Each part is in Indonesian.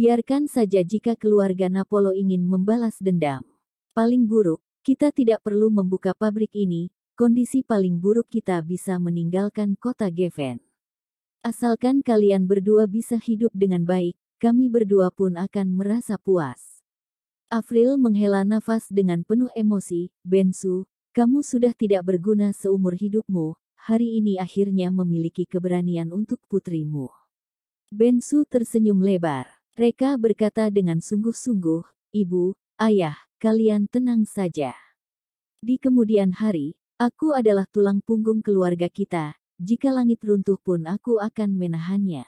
Biarkan saja jika keluarga Napolo ingin membalas dendam. Paling buruk, kita tidak perlu membuka pabrik ini, kondisi paling buruk kita bisa meninggalkan kota Geffen. Asalkan kalian berdua bisa hidup dengan baik, kami berdua pun akan merasa puas. Avril menghela nafas dengan penuh emosi. Bensu, kamu sudah tidak berguna seumur hidupmu, hari ini akhirnya memiliki keberanian untuk putrimu. Bensu tersenyum lebar. Reka berkata dengan sungguh-sungguh, Ibu, Ayah, kalian tenang saja. Di kemudian hari, aku adalah tulang punggung keluarga kita, jika langit runtuh pun aku akan menahannya.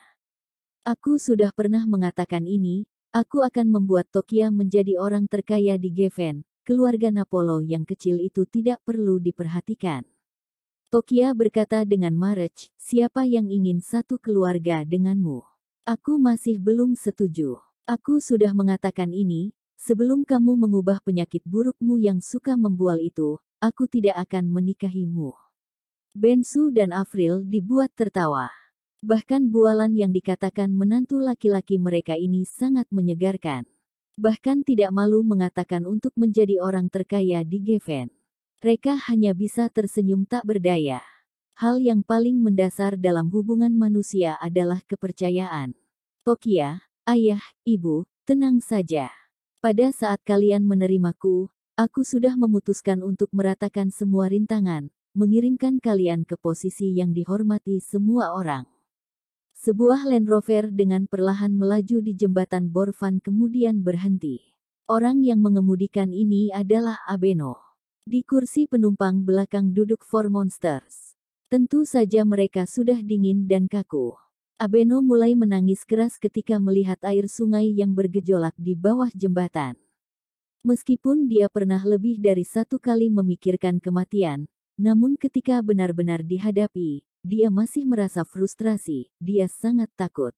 Aku sudah pernah mengatakan ini, aku akan membuat Tokia menjadi orang terkaya di Geffen, keluarga Napolo yang kecil itu tidak perlu diperhatikan. Tokia berkata dengan marah, siapa yang ingin satu keluarga denganmu? Aku masih belum setuju. Aku sudah mengatakan ini, sebelum kamu mengubah penyakit burukmu yang suka membual itu, aku tidak akan menikahimu. Bensu dan Avril dibuat tertawa. Bahkan bualan yang dikatakan menantu laki-laki mereka ini sangat menyegarkan. Bahkan tidak malu mengatakan untuk menjadi orang terkaya di Geffen. Reka hanya bisa tersenyum tak berdaya. Hal yang paling mendasar dalam hubungan manusia adalah kepercayaan. Tokia, Ayah, Ibu, tenang saja. Pada saat kalian menerimaku, aku sudah memutuskan untuk meratakan semua rintangan, mengirimkan kalian ke posisi yang dihormati semua orang. Sebuah Land Rover dengan perlahan melaju di jembatan Borvan kemudian berhenti. Orang yang mengemudikan ini adalah Abeno. Di kursi penumpang belakang duduk Four Monsters. Tentu saja mereka sudah dingin dan kaku. Abeno mulai menangis keras ketika melihat air sungai yang bergejolak di bawah jembatan. Meskipun dia pernah lebih dari satu kali memikirkan kematian, namun ketika benar-benar dihadapi, dia masih merasa frustrasi, dia sangat takut.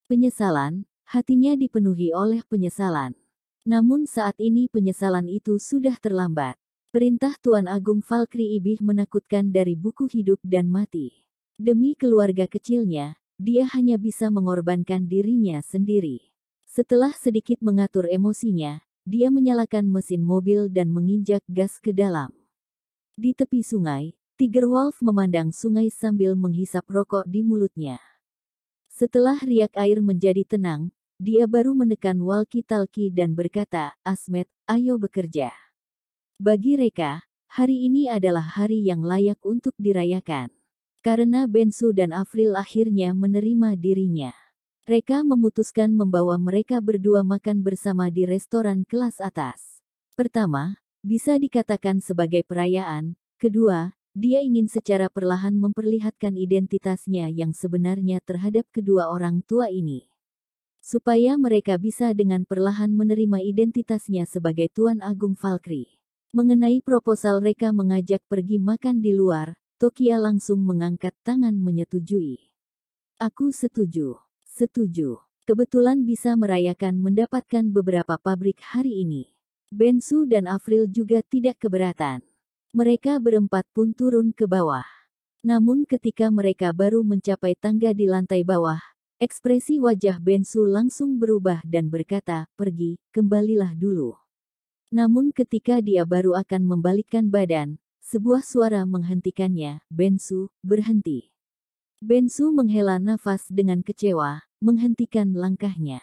Penyesalan, hatinya dipenuhi oleh penyesalan. Namun saat ini penyesalan itu sudah terlambat. Perintah Tuan Agung Valkyrie Ibih menakutkan dari buku hidup dan mati. Demi keluarga kecilnya, dia hanya bisa mengorbankan dirinya sendiri. Setelah sedikit mengatur emosinya, dia menyalakan mesin mobil dan menginjak gas ke dalam. Di tepi sungai, Tiger Wolf memandang sungai sambil menghisap rokok di mulutnya. Setelah riak air menjadi tenang, dia baru menekan walkie-talkie dan berkata, Asmet, ayo bekerja. Bagi Reka, hari ini adalah hari yang layak untuk dirayakan. Karena Bensu dan Avril akhirnya menerima dirinya. Reka memutuskan membawa mereka berdua makan bersama di restoran kelas atas. Pertama, bisa dikatakan sebagai perayaan. Kedua, dia ingin secara perlahan memperlihatkan identitasnya yang sebenarnya terhadap kedua orang tua ini. Supaya mereka bisa dengan perlahan menerima identitasnya sebagai Tuan Agung Valkyrie. Mengenai proposal Reka mengajak pergi makan di luar, Tokia langsung mengangkat tangan menyetujui. Aku setuju. Setuju. Kebetulan bisa merayakan mendapatkan beberapa pabrik hari ini. Bensu dan Avril juga tidak keberatan. Mereka berempat pun turun ke bawah. Namun ketika mereka baru mencapai tangga di lantai bawah, ekspresi wajah Bensu langsung berubah dan berkata, pergi, kembalilah dulu. Namun ketika dia baru akan membalikkan badan, sebuah suara menghentikannya, Bensu, berhenti. Bensu menghela nafas dengan kecewa, menghentikan langkahnya.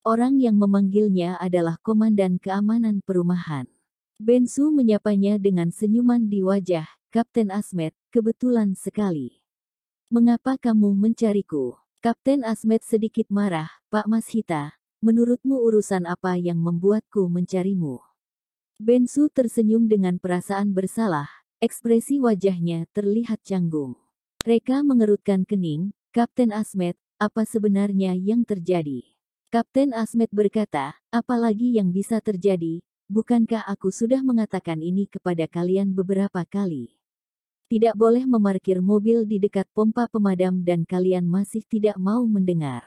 Orang yang memanggilnya adalah Komandan Keamanan Perumahan. Bensu menyapanya dengan senyuman di wajah, Kapten Asmet, kebetulan sekali. Mengapa kamu mencariku? Kapten Asmet sedikit marah, Pak Mashita, menurutmu urusan apa yang membuatku mencarimu? Bensu tersenyum dengan perasaan bersalah, ekspresi wajahnya terlihat canggung. Reka mengerutkan kening, Kapten Asmet, apa sebenarnya yang terjadi? Kapten Asmet berkata, apalagi yang bisa terjadi, bukankah aku sudah mengatakan ini kepada kalian beberapa kali? Tidak boleh memarkir mobil di dekat pompa pemadam dan kalian masih tidak mau mendengar.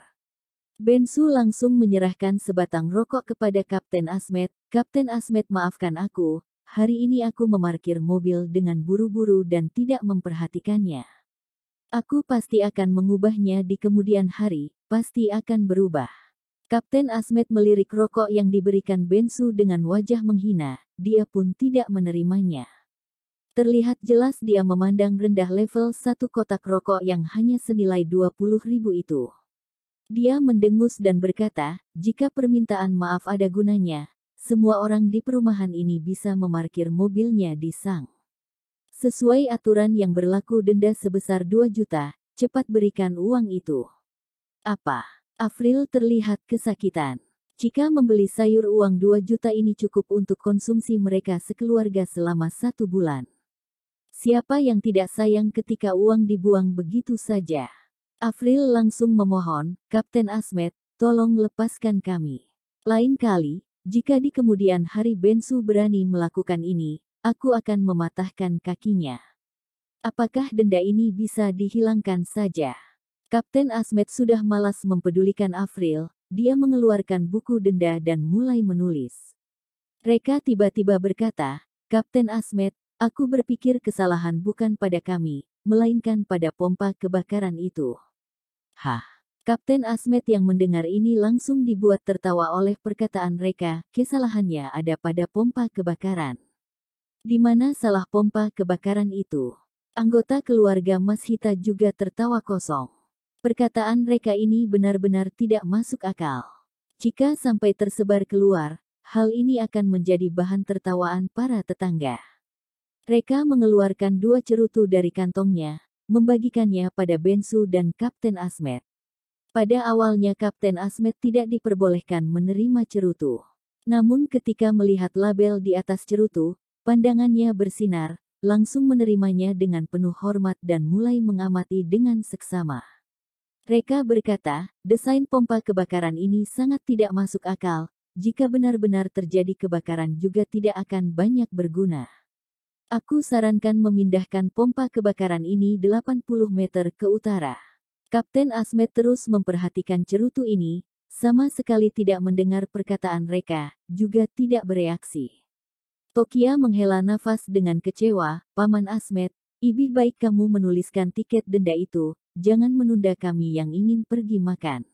Bensu langsung menyerahkan sebatang rokok kepada Kapten Asmet. Kapten Asmet, maafkan aku, hari ini aku memarkir mobil dengan buru-buru dan tidak memperhatikannya. Aku pasti akan mengubahnya di kemudian hari, pasti akan berubah. Kapten Asmet melirik rokok yang diberikan Bensu dengan wajah menghina, dia pun tidak menerimanya. Terlihat jelas dia memandang rendah level 1 kotak rokok yang hanya senilai 20.000 itu. Dia mendengus dan berkata, jika permintaan maaf ada gunanya, semua orang di perumahan ini bisa memarkir mobilnya di sang. Sesuai aturan yang berlaku denda sebesar 2 juta, cepat berikan uang itu. Apa? Afril terlihat kesakitan. Jika membeli sayur uang 2 juta ini cukup untuk konsumsi mereka sekeluarga selama 1 bulan. Siapa yang tidak sayang ketika uang dibuang begitu saja? Afril langsung memohon, Kapten Asmet, tolong lepaskan kami. Lain kali, jika di kemudian hari Bensu berani melakukan ini, aku akan mematahkan kakinya. Apakah denda ini bisa dihilangkan saja? Kapten Asmet sudah malas mempedulikan Afril, dia mengeluarkan buku denda dan mulai menulis. Reka tiba-tiba berkata, Kapten Asmet, aku berpikir kesalahan bukan pada kami, melainkan pada pompa kebakaran itu. Hah? Kapten Asmet yang mendengar ini langsung dibuat tertawa oleh perkataan Reka, kesalahannya ada pada pompa kebakaran. Di mana salah pompa kebakaran itu? Anggota keluarga Mas Hita juga tertawa kosong. Perkataan Reka ini benar-benar tidak masuk akal. Jika sampai tersebar keluar, hal ini akan menjadi bahan tertawaan para tetangga. Reka mengeluarkan 2 cerutu dari kantongnya, membagikannya pada Bensu dan Kapten Asmet. Pada awalnya Kapten Asmet tidak diperbolehkan menerima cerutu. Namun ketika melihat label di atas cerutu, pandangannya bersinar, langsung menerimanya dengan penuh hormat dan mulai mengamati dengan seksama. Reka berkata, desain pompa kebakaran ini sangat tidak masuk akal, jika benar-benar terjadi kebakaran juga tidak akan banyak berguna. Aku sarankan memindahkan pompa kebakaran ini 80 meter ke utara. Kapten Asmet terus memperhatikan cerutu ini, sama sekali tidak mendengar perkataan Reka, juga tidak bereaksi. Tokia menghela nafas dengan kecewa, Paman Asmet, lebih baik kamu menuliskan tiket denda itu, jangan menunda kami yang ingin pergi makan.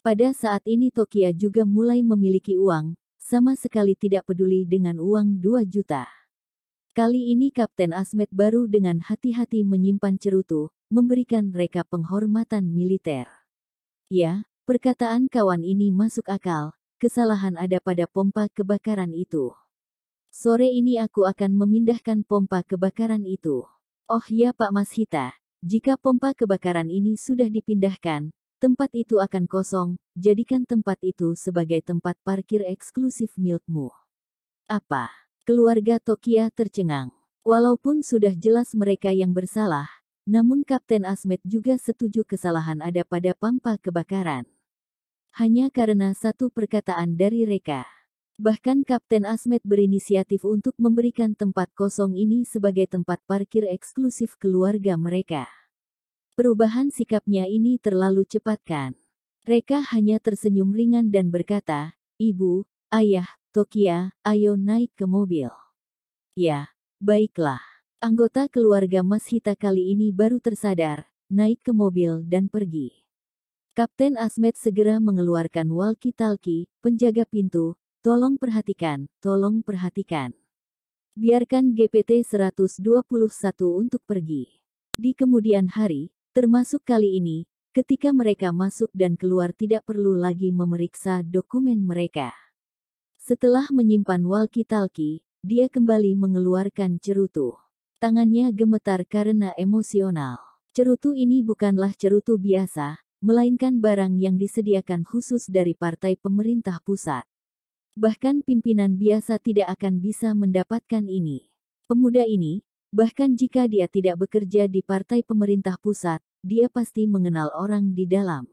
Pada saat ini Tokia juga mulai memiliki uang, sama sekali tidak peduli dengan uang 2 juta. Kali ini Kapten Asmet baru dengan hati-hati menyimpan cerutu, memberikan Reka penghormatan militer. Ya, perkataan kawan ini masuk akal, kesalahan ada pada pompa kebakaran itu. Sore ini aku akan memindahkan pompa kebakaran itu. Oh ya Pak Mas Hita, jika pompa kebakaran ini sudah dipindahkan, tempat itu akan kosong, jadikan tempat itu sebagai tempat parkir eksklusif milikmu. Apa? Keluarga Tokia tercengang. Walaupun sudah jelas mereka yang bersalah, namun Kapten Asmet juga setuju kesalahan ada pada pompa kebakaran. Hanya karena satu perkataan dari Reka. Bahkan Kapten Asmet berinisiatif untuk memberikan tempat kosong ini sebagai tempat parkir eksklusif keluarga mereka. Perubahan sikapnya ini terlalu cepat kan? Reka hanya tersenyum ringan dan berkata, Ibu, Ayah, Tokia, ayo naik ke mobil. Ya, baiklah. Anggota keluarga Mas Hita kali ini baru tersadar, naik ke mobil dan pergi. Kapten Asmet segera mengeluarkan walkie-talkie, penjaga pintu, tolong perhatikan, tolong perhatikan. Biarkan GPT 121 untuk pergi. Di kemudian hari, termasuk kali ini, ketika mereka masuk dan keluar tidak perlu lagi memeriksa dokumen mereka. Setelah menyimpan walkie-talkie, dia kembali mengeluarkan cerutu. Tangannya gemetar karena emosional. Cerutu ini bukanlah cerutu biasa, melainkan barang yang disediakan khusus dari partai pemerintah pusat. Bahkan pimpinan biasa tidak akan bisa mendapatkan ini. Pemuda ini, bahkan jika dia tidak bekerja di partai pemerintah pusat, dia pasti mengenal orang di dalam.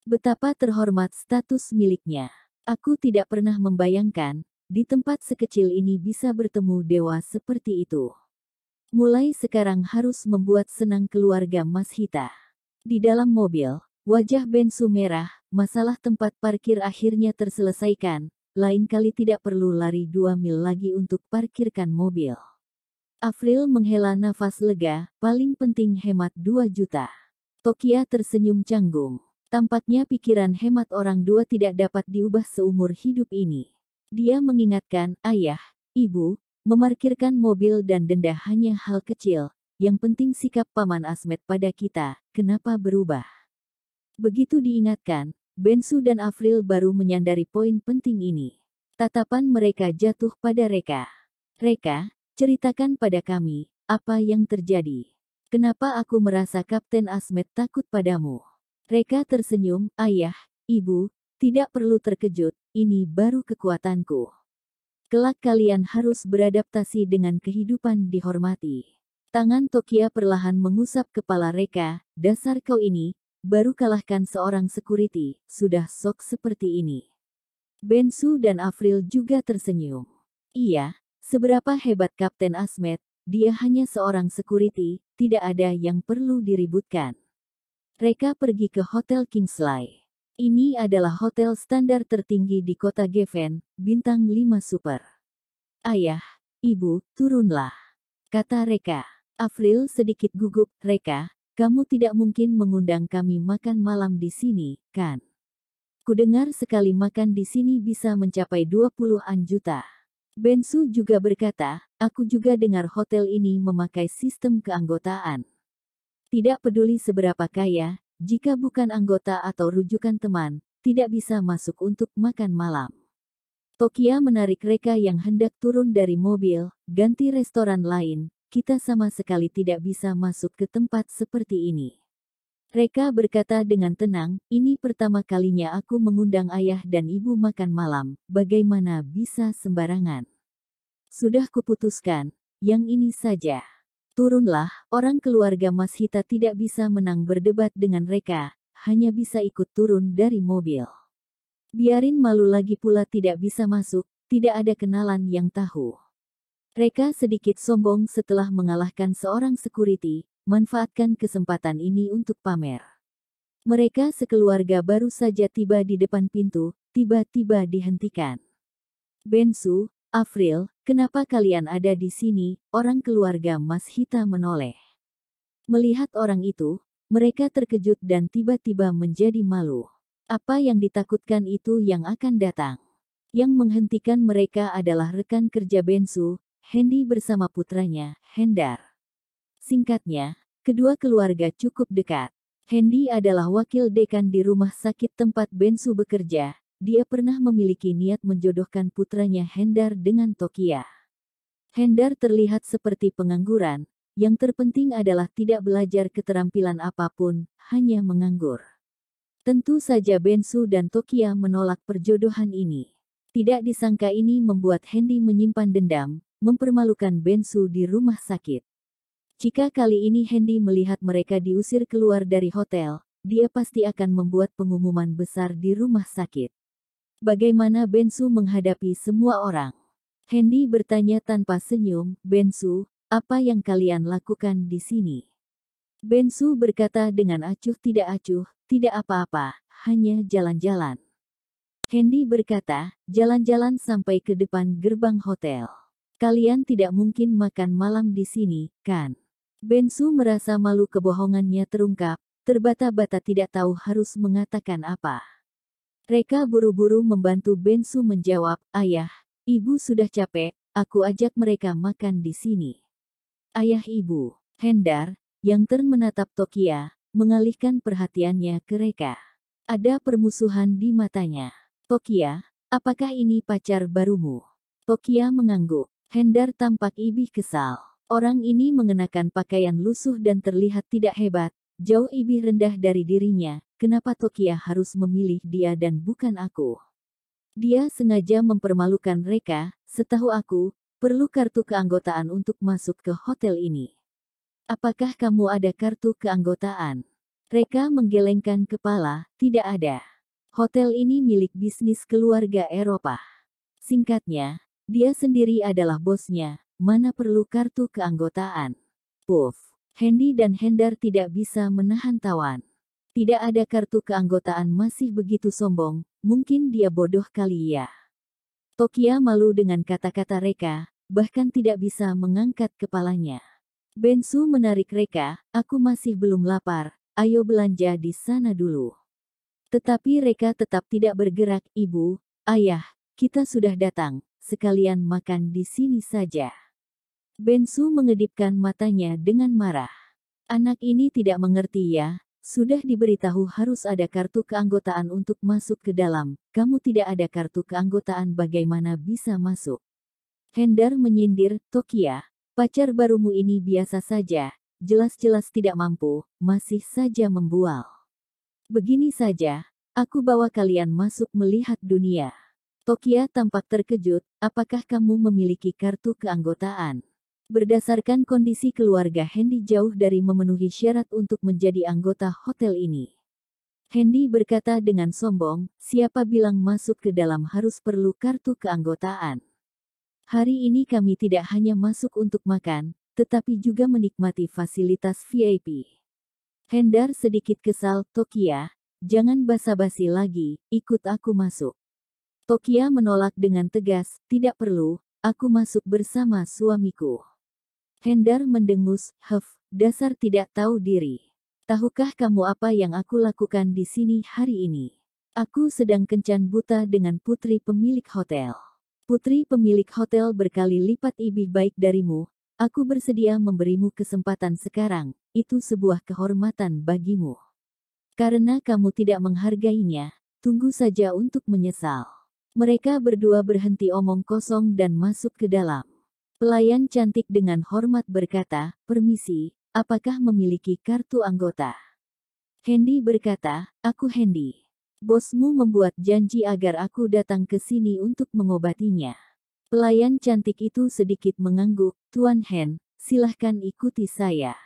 Betapa terhormat status miliknya. Aku tidak pernah membayangkan, di tempat sekecil ini bisa bertemu dewa seperti itu. Mulai sekarang harus membuat senang keluarga Mas Hita. Di dalam mobil, wajah Bensu merah, masalah tempat parkir akhirnya terselesaikan, lain kali tidak perlu lari 2 mil lagi untuk parkirkan mobil. Afril menghela nafas lega, paling penting hemat 2 juta. Tokia tersenyum canggung. Tampaknya pikiran hemat orang dua tidak dapat diubah seumur hidup ini. Dia mengingatkan, ayah, ibu, memarkirkan mobil dan denda hanya hal kecil. Yang penting sikap Paman Asmet pada kita, kenapa berubah? Begitu diingatkan, Bensu dan Afril baru menyadari poin penting ini. Tatapan mereka jatuh pada Reka. Reka, ceritakan pada kami, apa yang terjadi? Kenapa aku merasa Kapten Asmet takut padamu? Reka tersenyum, ayah, ibu, tidak perlu terkejut, ini baru kekuatanku. Kelak kalian harus beradaptasi dengan kehidupan dihormati. Tangan Tokia perlahan mengusap kepala Reka, dasar kau ini, baru kalahkan seorang security, sudah sok seperti ini. Bensu dan Afril juga tersenyum. Iya, seberapa hebat Kapten Asmet, dia hanya seorang security, tidak ada yang perlu diributkan. Reka pergi ke Hotel Kingsley. Ini adalah hotel standar tertinggi di kota Geffen, bintang 5 super. Ayah, ibu, turunlah, kata Reka. Afril sedikit gugup, Reka, kamu tidak mungkin mengundang kami makan malam di sini, kan? Kudengar sekali makan di sini bisa mencapai 20-an juta. Bensu juga berkata, aku juga dengar hotel ini memakai sistem keanggotaan. Tidak peduli seberapa kaya, jika bukan anggota atau rujukan teman, tidak bisa masuk untuk makan malam. Tokia menarik Reka yang hendak turun dari mobil, ganti restoran lain, kita sama sekali tidak bisa masuk ke tempat seperti ini. Reka berkata dengan tenang, ini pertama kalinya aku mengundang ayah dan ibu makan malam, bagaimana bisa sembarangan? Sudah kuputuskan, yang ini saja. Turunlah, orang keluarga Mas Hita tidak bisa menang berdebat dengan Reka, hanya bisa ikut turun dari mobil. Biarin malu lagi pula tidak bisa masuk, tidak ada kenalan yang tahu. Reka sedikit sombong setelah mengalahkan seorang security, manfaatkan kesempatan ini untuk pamer. Mereka sekeluarga baru saja tiba di depan pintu, tiba-tiba dihentikan. Bensu, Afril, kenapa kalian ada di sini? Orang keluarga Mas Hita menoleh. Melihat orang itu, mereka terkejut dan tiba-tiba menjadi malu. Apa yang ditakutkan itu yang akan datang. Yang menghentikan mereka adalah rekan kerja Bensu, Hendy bersama putranya, Hendar. Singkatnya, kedua keluarga cukup dekat. Hendy adalah wakil dekan di rumah sakit tempat Bensu bekerja. Dia pernah memiliki niat menjodohkan putranya Hendar dengan Tokia. Hendar terlihat seperti pengangguran, yang terpenting adalah tidak belajar keterampilan apapun, hanya menganggur. Tentu saja Bensu dan Tokia menolak perjodohan ini. Tidak disangka ini membuat Hendy menyimpan dendam, mempermalukan Bensu di rumah sakit. Jika kali ini Hendy melihat mereka diusir keluar dari hotel, dia pasti akan membuat pengumuman besar di rumah sakit. Bagaimana Bensu menghadapi semua orang? Hendy bertanya tanpa senyum, Bensu, apa yang kalian lakukan di sini? Bensu berkata dengan acuh, tidak apa-apa, hanya jalan-jalan. Hendy berkata, jalan-jalan sampai ke depan gerbang hotel. Kalian tidak mungkin makan malam di sini, kan? Bensu merasa malu kebohongannya terungkap, terbata-bata tidak tahu harus mengatakan apa. Reka buru-buru membantu Bensu menjawab, ayah, ibu sudah capek, aku ajak mereka makan di sini. Ayah ibu, Hendar, yang menatap Tokia, mengalihkan perhatiannya ke Reka. Ada permusuhan di matanya. Tokia, apakah ini pacar barumu? Tokia mengangguk. Hendar tampak ibih kesal. Orang ini mengenakan pakaian lusuh dan terlihat tidak hebat, jauh ibih rendah dari dirinya. Kenapa Tokia harus memilih dia dan bukan aku? Dia sengaja mempermalukan Reka, setahu aku, perlu kartu keanggotaan untuk masuk ke hotel ini. Apakah kamu ada kartu keanggotaan? Reka menggelengkan kepala, tidak ada. Hotel ini milik bisnis keluarga Eropa. Singkatnya, dia sendiri adalah bosnya, mana perlu kartu keanggotaan. Puff, Hendy dan Hendar tidak bisa menahan tawan. Tidak ada kartu keanggotaan masih begitu sombong, mungkin dia bodoh kali ya. Tokia malu dengan kata-kata Reka, bahkan tidak bisa mengangkat kepalanya. Bensu menarik Reka, aku masih belum lapar, ayo belanja di sana dulu. Tetapi Reka tetap tidak bergerak. Ibu, ayah, kita sudah datang, sekalian makan di sini saja. Bensu mengedipkan matanya dengan marah. Anak ini tidak mengerti ya, sudah diberitahu harus ada kartu keanggotaan untuk masuk ke dalam, kamu tidak ada kartu keanggotaan bagaimana bisa masuk? Hendar menyindir, Tokia, pacar barumu ini biasa saja, jelas-jelas tidak mampu, masih saja membual. Begini saja, aku bawa kalian masuk melihat dunia. Tokia tampak terkejut, apakah kamu memiliki kartu keanggotaan? Berdasarkan kondisi keluarga Hendy jauh dari memenuhi syarat untuk menjadi anggota hotel ini. Hendy berkata dengan sombong, siapa bilang masuk ke dalam harus perlu kartu keanggotaan? Hari ini kami tidak hanya masuk untuk makan, tetapi juga menikmati fasilitas VIP. Hendar sedikit kesal, Tokia, jangan basa-basi lagi, ikut aku masuk. Tokia menolak dengan tegas, tidak perlu, aku masuk bersama suamiku. Hendar mendengus, dasar tidak tahu diri. Tahukah kamu apa yang aku lakukan di sini hari ini? Aku sedang kencan buta dengan putri pemilik hotel. Putri pemilik hotel berkali lipat lebih baik darimu. Aku bersedia memberimu kesempatan sekarang, itu sebuah kehormatan bagimu. Karena kamu tidak menghargainya, tunggu saja untuk menyesal. Mereka berdua berhenti omong kosong dan masuk ke dalam. Pelayan cantik dengan hormat berkata, permisi, apakah memiliki kartu anggota? Hendy berkata, aku Hendy. Bosmu membuat janji agar aku datang ke sini untuk mengobatinya. Pelayan cantik itu sedikit mengangguk, Tuan Hen, silahkan ikuti saya.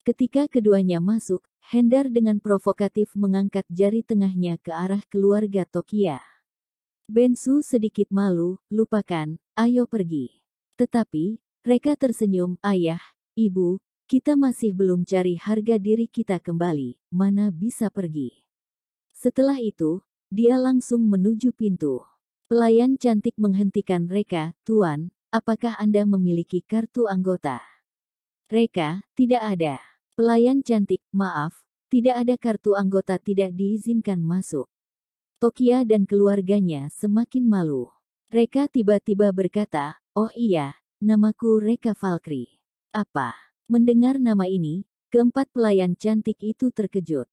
Ketika keduanya masuk, Hendar dengan provokatif mengangkat jari tengahnya ke arah keluarga Tokia. Bensu sedikit malu, lupakan, ayo pergi. Tetapi, Reka tersenyum, ayah, ibu, kita masih belum cari harga diri kita kembali, mana bisa pergi. Setelah itu, dia langsung menuju pintu. Pelayan cantik menghentikan Reka, Tuan, apakah Anda memiliki kartu anggota? Reka, tidak ada. Pelayan cantik, maaf, tidak ada kartu anggota tidak diizinkan masuk. Tokia dan keluarganya semakin malu. Reka tiba-tiba berkata, oh iya, namaku Reka Valkyrie. Apa? Mendengar nama ini, keempat pelayan cantik itu terkejut.